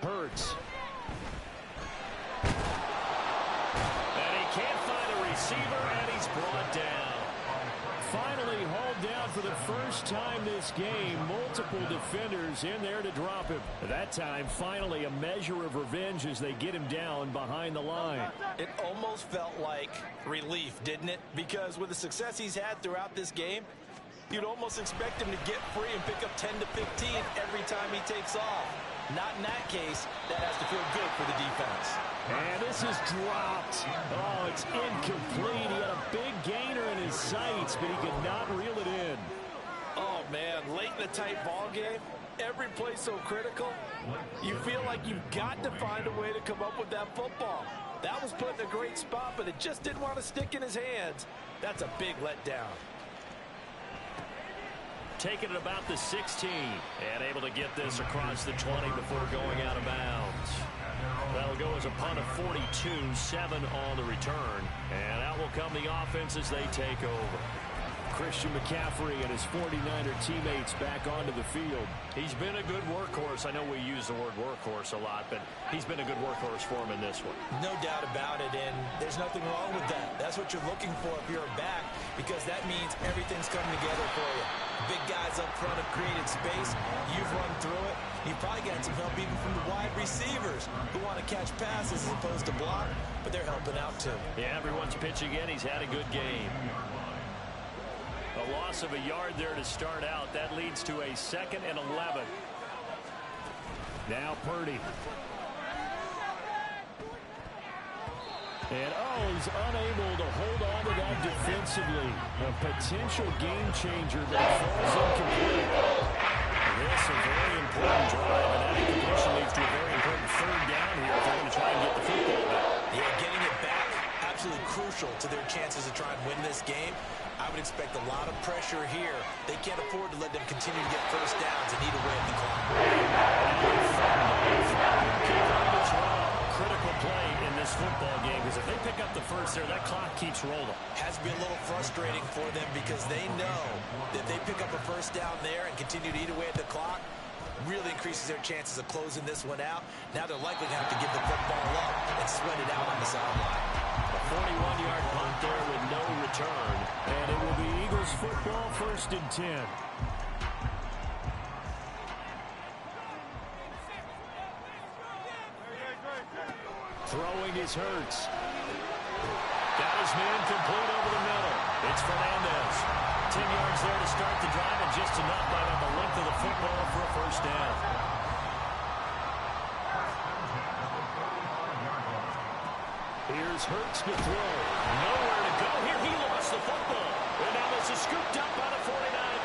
Hurts. And he can't find a receiver, and he's brought down. Finally hauled down for the first time this game. Multiple defenders in there to drop him. At that time, finally a measure of revenge as they get him down behind the line. It almost felt like relief, didn't it? Because with the success he's had throughout this game, you'd almost expect him to get free and pick up 10 to 15 every time he takes off. Not in that case. That has to feel good for the defense. And this is dropped. Oh, it's incomplete. He had a big gainer in his sights, but he could not reel it in. Oh, man, late in a tight ball game, every play so critical, you feel like you've got to find a way to come up with that football. That was put in a great spot, but it just didn't want to stick in his hands. That's a big letdown. Taking it about the 16 and able to get this across the 20 before going out of bounds. That'll go as a punt of 42, 7 on the return. And out will come the offense as they take over. Christian McCaffrey and his 49er teammates back onto the field. He's been a good workhorse. I know we use the word workhorse a lot, but he's been a good workhorse for him in this one. No doubt about it, and there's nothing wrong with that. That's what you're looking for if you're a back, because that means everything's coming together for you. Big guys up front have created space. You've run through it. You've probably got some help even from the wide receivers who want to catch passes as opposed to block, but they're helping out too. Yeah, everyone's pitching in. He's had a good game. A loss of a yard there to start out. That leads to a 2nd and 11. Now Purdy. And he's unable to hold on to that defensively. A potential game changer, but it falls incomplete. This is a very important drive, and that incompletion leads to a very important 3rd down here if they're going to try and get the football back. Yeah, getting it back, absolutely crucial to their chances to try and win this game. I would expect a lot of pressure here. They can't afford to let them continue to get first downs and eat away at the clock. Critical play in this football game, because if they pick up the first there, that clock keeps rolling. Has to be a little frustrating for them because they know that they pick up a first down there and continue to eat away at the clock, really increases their chances of closing this one out. Now they're likely going to have to give the football up and sweat it out on the sideline. A 41-yard punt there with no return. And it will be Eagles football, 1st and 10. Throwing is Hurts. Got his man complete over the middle. It's Fernandez. 10 yards there to start the drive, and just enough by about the length of the football for a first down. Here's Hurts to throw. Nowhere to go here. He lost the football. And now this is scooped up by the 49.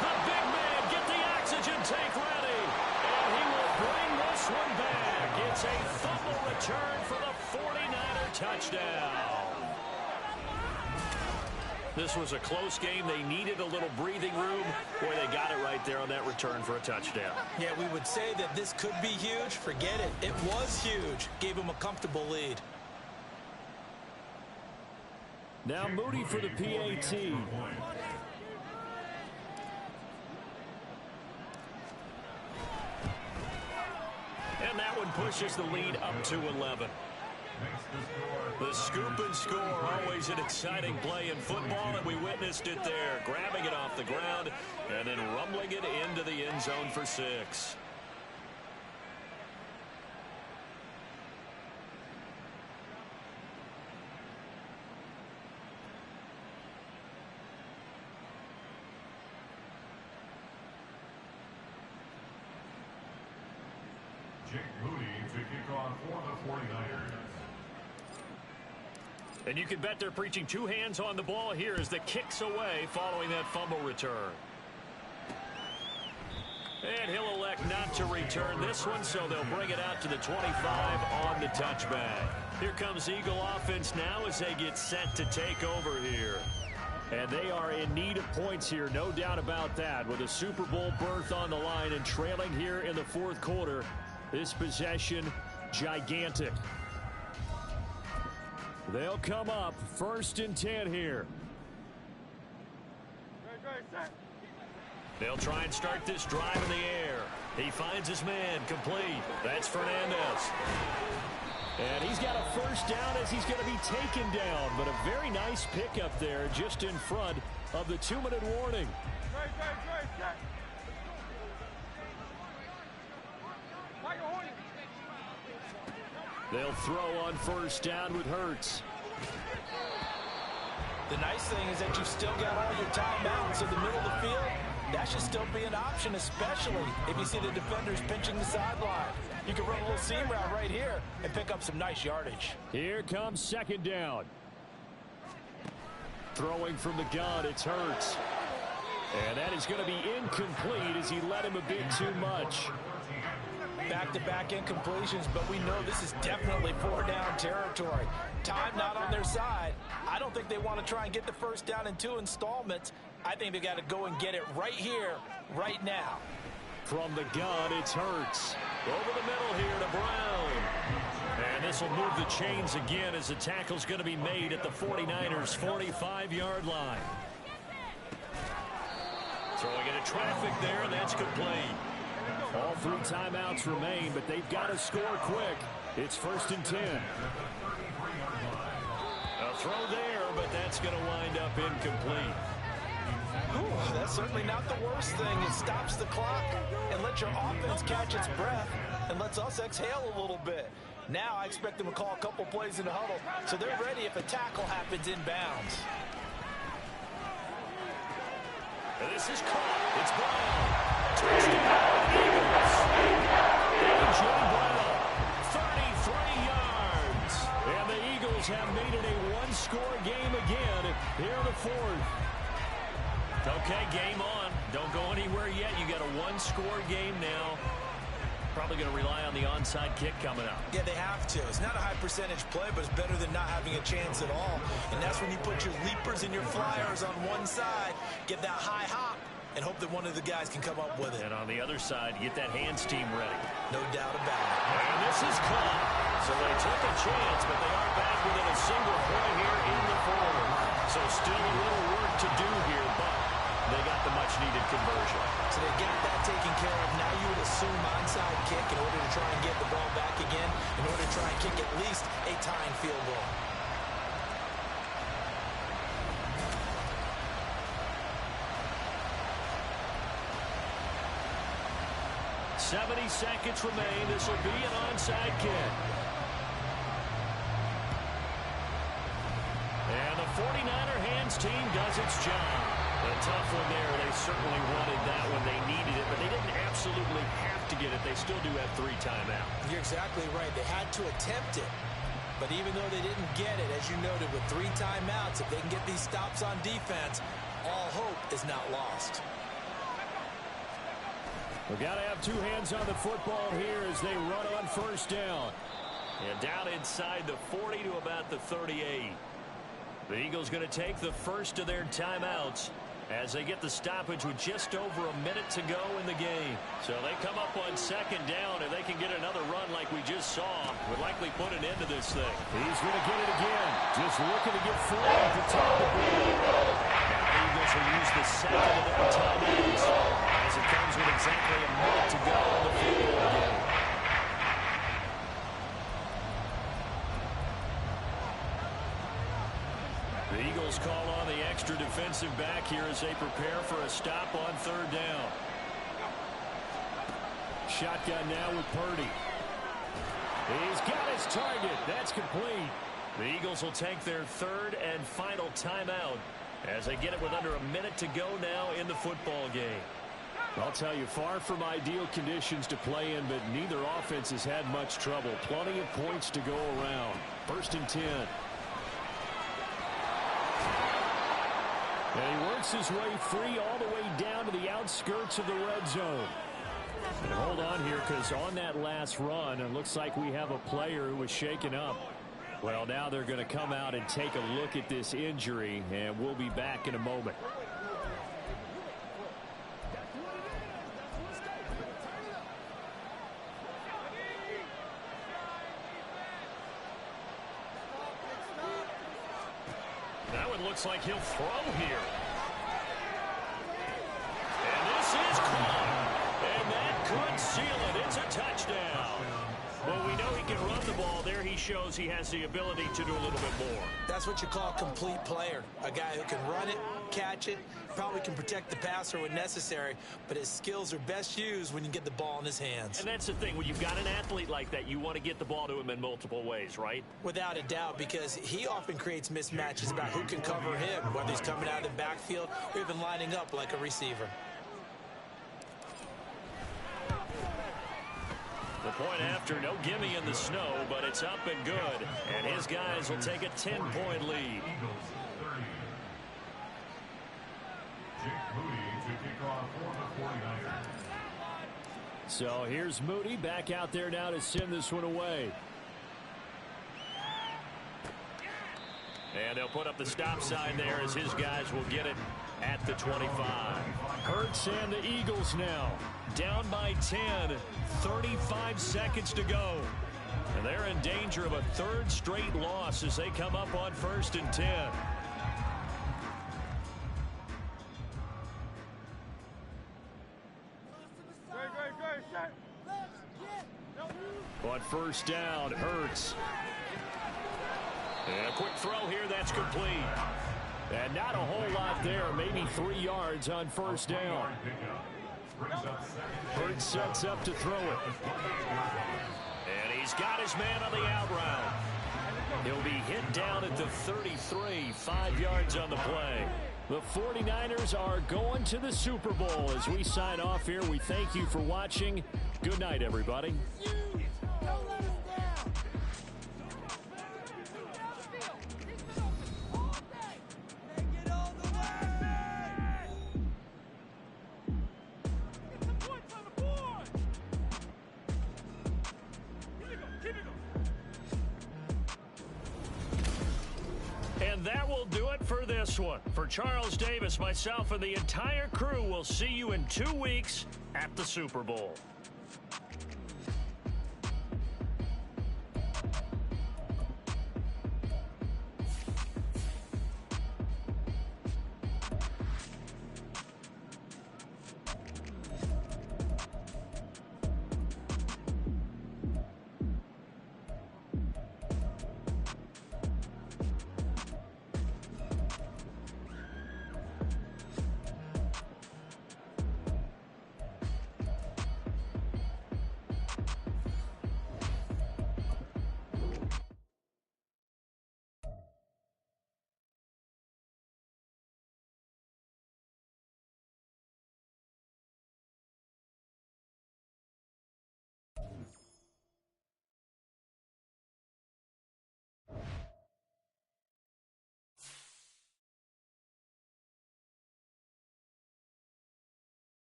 The big man, get the oxygen tank ready. And he will bring this one back. It's a fumble return for the 49er touchdown. This was a close game. They needed a little breathing room. Boy, they got it right there on that return for a touchdown. Yeah, we would say that this could be huge. Forget it. It was huge. Gave them a comfortable lead. Now Moody for the PAT. And that one pushes the lead up to 11. The scoop and score, always an exciting play in football, and we witnessed it there. Grabbing it off the ground and then rumbling it into the end zone for 6. And you can bet they're preaching 2 hands on the ball here as the kick's away following that fumble return. And he'll elect not to return this one, so they'll bring it out to the 25 on the touchback. Here comes Eagle offense now as they get set to take over here. And they are in need of points here, no doubt about that. With a Super Bowl berth on the line and trailing here in the 4th quarter, this possession gigantic. They'll come up 1st and 10 here. They'll try and start this drive in the air. He finds his man, complete. That's Fernandez. And he's got a 1st down as he's going to be taken down. But a very nice pickup there just in front of the 2-minute warning. They'll throw on 1st down with Hurts. The nice thing is that you've still got all your timeouts in the middle of the field. That should still be an option, especially if you see the defenders pinching the sideline. You can run a little seam route right here and pick up some nice yardage. Here comes 2nd down. Throwing from the gun, it's Hurts. And that is going to be incomplete as he led him a bit too much. Back-to-back incompletions, but we know this is definitely 4-down territory. Time not on their side. I don't think they want to try and get the 1st down in 2 installments. I think they got to go and get it right here, right now. From the gun, it's Hurts. Over the middle here to Brown. And this will move the chains again as the tackle's going to be made at the 49ers' 45-yard line. Throwing into traffic there, and that's complete. All 3 timeouts remain, but they've got to score quick. It's 1st and 10. A throw there, but that's going to wind up incomplete. Ooh, that's certainly not the worst thing. It stops the clock and lets your offense catch its breath and lets us exhale a little bit. Now I expect them to call a couple plays in the huddle, so they're ready if a tackle happens inbounds. And this is caught. It's Brown. Touchdown, Eagles. A.J. Brown, 33 yards. And the Eagles have made it a 1-score game again here in the 4th. Okay, game on. Don't go anywhere yet. You got a 1-score game now. Probably going to rely on the onside kick coming up. Yeah, they have to. It's not a high percentage play, but it's better than not having a chance at all. And that's when you put your leapers and your flyers on one side, get that high hop, and hope that one of the guys can come up with it. And on the other side, get that hands team ready. No doubt about it. And this is caught. So they took a chance, but they are back within a single point here in the 4th. So still a little work to do here, but they got the much-needed conversion. So they got that taken care of. Now you would assume onside kick in order to try and get the ball back again, in order to try and kick at least a tying field goal. 70 seconds remain. This will be an onside kick. And the 49er hands team does its job. A tough one there. They certainly wanted that when they needed it, but they didn't absolutely have to get it. They still do have 3 timeouts. You're exactly right. They had to attempt it. But even though they didn't get it, as you noted, with 3 timeouts, if they can get these stops on defense, all hope is not lost. We've got to have 2 hands on the football here as they run on 1st down. And down inside the 40 to about the 38. The Eagles going to take the first of their timeouts as they get the stoppage with just over a minute to go in the game. So they come up on second down, and they can get another run like we just saw. Would likely put an end to this thing. He's going to get it again. Just looking to get forward and protect the ball. Now the Eagles will use the second of their timeouts as it comes with exactly a minute to go in the football game. The Eagles call on the extra defensive back here as they prepare for a stop on third down. Shotgun now with Purdy. He's got his target. That's complete. The Eagles will take their third and final timeout as they get it with under a minute to go now in the football game. I'll tell you, far from ideal conditions to play in, but neither offense has had much trouble. Plenty of points to go around. 1st and 10. And he works his way free all the way down to the outskirts of the red zone. And hold on here, because on that last run, it looks like we have a player who was shaken up. Well, now they're going to come out and take a look at this injury, and we'll be back in a moment. Now it looks like he'll throw here. And this is caught. And that could seal it. It's a touchdown. Well, we know he can run the ball. There he shows he has the ability to do a little bit more. That's what you call a complete player. A guy who can run it, catch it, probably can protect the passer when necessary, but his skills are best used when you get the ball in his hands. And that's the thing. When you've got an athlete like that, you want to get the ball to him in multiple ways, right? Without a doubt, because he often creates mismatches about who can cover him, whether he's coming out of the backfield or even lining up like a receiver. The point after, no gimme in the snow, but it's up and good. And his guys will take a 10-point lead. So here's Moody back out there now to send this one away. And they'll put up the stop sign there as his guys will get it at the 25. Hurts and the Eagles now down by 10, 35 seconds to go. And they're in danger of a third straight loss as they come up on 1st and 10. On 1st down, Hurts. And a quick throw here, that's complete. And not a whole lot there, maybe 3 yards on 1st down. Hurts sets up to throw it. And he's got his man on the out route. He'll be hit down at the 33, 5 yards on the play. The 49ers are going to the Super Bowl. As we sign off here, we thank you for watching. Good night, everybody. And that will do it for this one. For Charles Davis, myself, and the entire crew, we'll see you in 2 weeks at the Super Bowl.